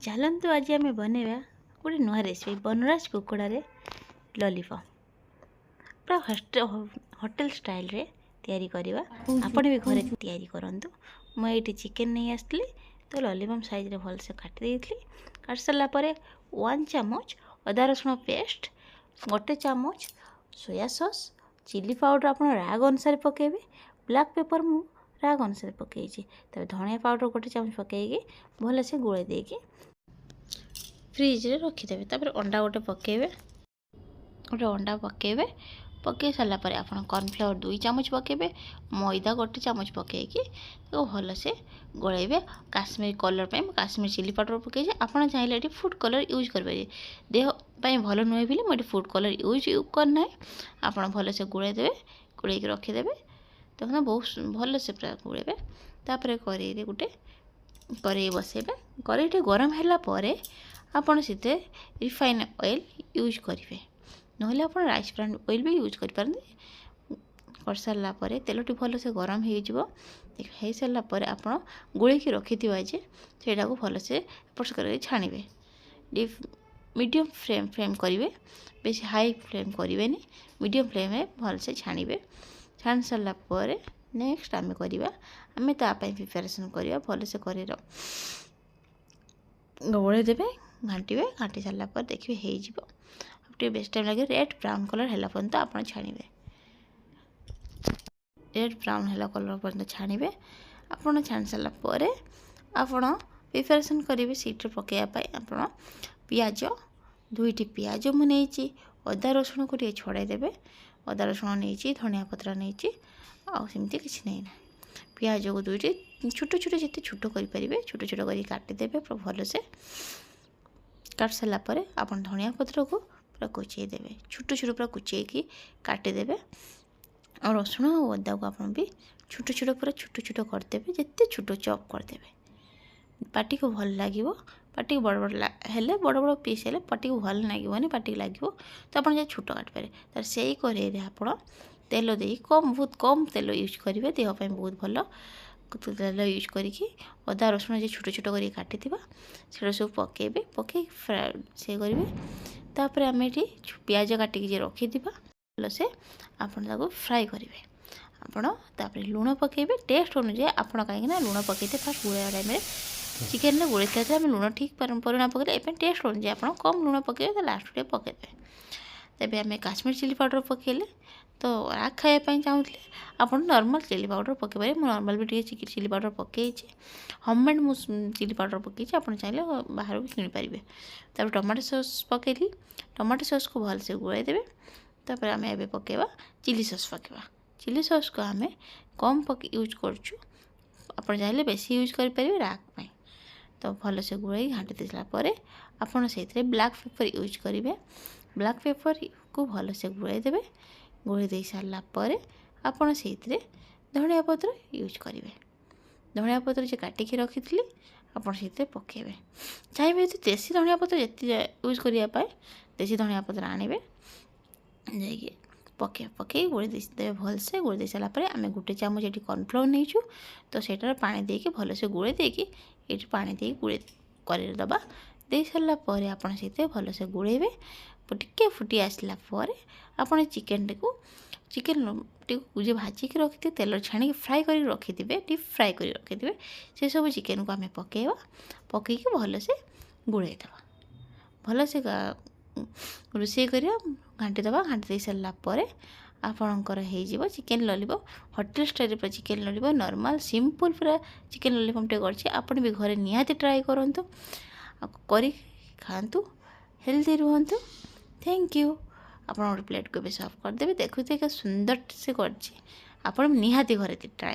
चलतु आज आम बनवा गोटे नुआ रेसिपी बनराज कुकड़े लॉलीपॉप पूरा होटेल स्टाइल रे तैयारी करवा। आपण भी घरे तैयारी करंतु। मुझे चिकेन नहीं आसली तो लॉलीपॉप साइज रे भल से काटी देथली। काट सारा पर 1 चामच अदा रसुण पेस्ट, गोटे चामच सोया सॉस, चिली पाउडर आप राग अनुसार पकेबे, ब्लैक पेपर मु राग अनुसार पकई तब धनिया पाउडर गोटे चामच पकईकी भल से गोले देकी फ्रिज रे रखिदेवे। तापर अंडा गोटे पकेबे, गोटे अंडा पकेबे। पकई सारा पर आप कॉर्नफ्लावर 2 चामच पकेबे, मैदा गोटे चामच पकईकी तो भल से गोलेबे। काश्मीर कलर पे काश्मीर चिली पाउडर पकई आप चाहिए फूड कलर यूज करेंगे। देह भल नुहे भी मुझे फूड कलर यूज करना है। आप भल से गोले देवे, गोल रखिदेवे। देखो बहुत भल से पूरा गोलेबे। तापर कड़े गोटे कड़े बसेबे। कड़े गरम है आपड़ से रिफाइन ऑयल यूज करेंगे, ना आप राइस ब्रांड ऑयल भी यूज कर सारा तेलटी भल से गरम हो सारापर आप गोलिकी रखि से भल से एपट कर छाणवे। डीप मीडियम फ्लेम करेंगे, बेस हाई फ्लेम करेंगे, मीडियम फ्लेम में भल से छाणवे। छाण सारापर नेक्स्ट आम करवा आम तापाई प्रिपेरेसन करवा। भल से कर गोले देवे, घाटे घाटी सारापर देखिए हो बेस्ट टाइम लगे। रेड ब्राउन कलर है पर्यंत आप छाणवे। रेड ब्राउन है कलर पर्यंत छाणवे। आपड़ छाणी सारापर आपड़ प्रिपेरेसन करेंगे सीट्रे पकड़ापी। आप पियाज 2टी पियाज मुझे अदा रसुण को छड़ाई देवे। अदा रसुण नहीं, धनिया पत्र नहीं, आमती किसी नहीं ना। पियाज को 2टी छोट छोट जिते छोट करेंगे छोट छोट कर काटिदेवे। पूरा भल से काट सारापर आप धनिया पत्र को पूरा कुचे देवे, छोट छोट पूरा कुचे काटिदेवे। और रसुण और अदा को आप भी छोट छोट पूरा छोट छोट करदेवे, जिते छोट चॉप करदेवे। पाटी को भल लगे, पाटी को बड़ बड़ हेले बड़ बड़ पीस हेले पाटी को भल लगे, पाटी को लगे तो आप छोट काटिपारे। तार से कड़े आप तेल दे बहुत कम तेल यूज करेंगे, देहपाई बहुत भल तेल यूज करके अदा रसुण जो छोट छोट कर काटी से सब पकेबे। पकई फ्राए से करेंगे। तापर आम ये पियाज काटिकी रखी भल से आप फ्राए करेंगे। आपड़ लुण पकेबे टेस्ट अनुसार आप कहीं लुण पकई फास्ट गोड़ा टाइम चिकेन गोड़े आम लुण ठीक परिमाण पकड़े टेस्ट अनुसार आप कम लुण पकड़े तो लास्ट पकईदे। तेज आम काश्मीर चिली पाउडर पकड़े तो राग खायापी चाहूँगी आप नॉर्मल चिली पाउडर पकईपारे। नॉर्मल भी चिली पाउडर पकई होममेड मु चिली पाउडर पकई आप चाहिए बाहर भी किनीपारे। तब टमाटो सॉस पकईली, टमाटो सॉस को भल से गोलाई देवे। तापर आम ए पकईवा चिली सॉस पकईवा। चिली सॉस को आम कम यूज करछु, आप चाहिए बेसी यूज करेंगे राग पाई। तो भल से गोलाई घाटी दे सारापर आपड़ से ब्लैक पेपर यूज करेंगे। ब्लैक पेपर को भल से गोलाई देवे। गोली दे सारापर आपड़ से धनिया पत्र यूज करेंगे। धनिया पत्र जो काटिकी रखी थी आप पकेबे। चाहिए तो देसी धनिया पत्र जिते यूज करने देसी धनिया पत्र आने जाइए पकई गोली देवे। भल से गोली दे सारापर आम गोटे चामच ये कॉर्नफ्लावर नहीं तो सेटार पानी देके भल से गोले देकी ये पानी दे गोले करदबा। दे सारापर आप भल से गोलेबे। टिके फुटी आसला आप चिकेन टी जो भाजिकी रखी तेल छाणी फ्राए कर रखिथे, डीप फ्राए कर रखिथे से सब चिकेन को आम पकईवा। पकईकी भल से गोलेदबा। भल से रोषे करा घाटी दबा। घाटी दे सारापर आपणकर हो चिकेन लॉलीपॉप होटेल स्टाइल पूरा चिकेन लॉलीपॉप नॉर्मल सिंपल पूरा चिकेन लॉलीपॉप टे करछि। आपण भी घरे निहाती ट्राए करंतु, करी खांतु, हेल्दी रुहंतु। Thank you. आप गोटे प्लेट को भी सर्व करदेवे। देखते सुंदर से कर निहाती घरे ट्राए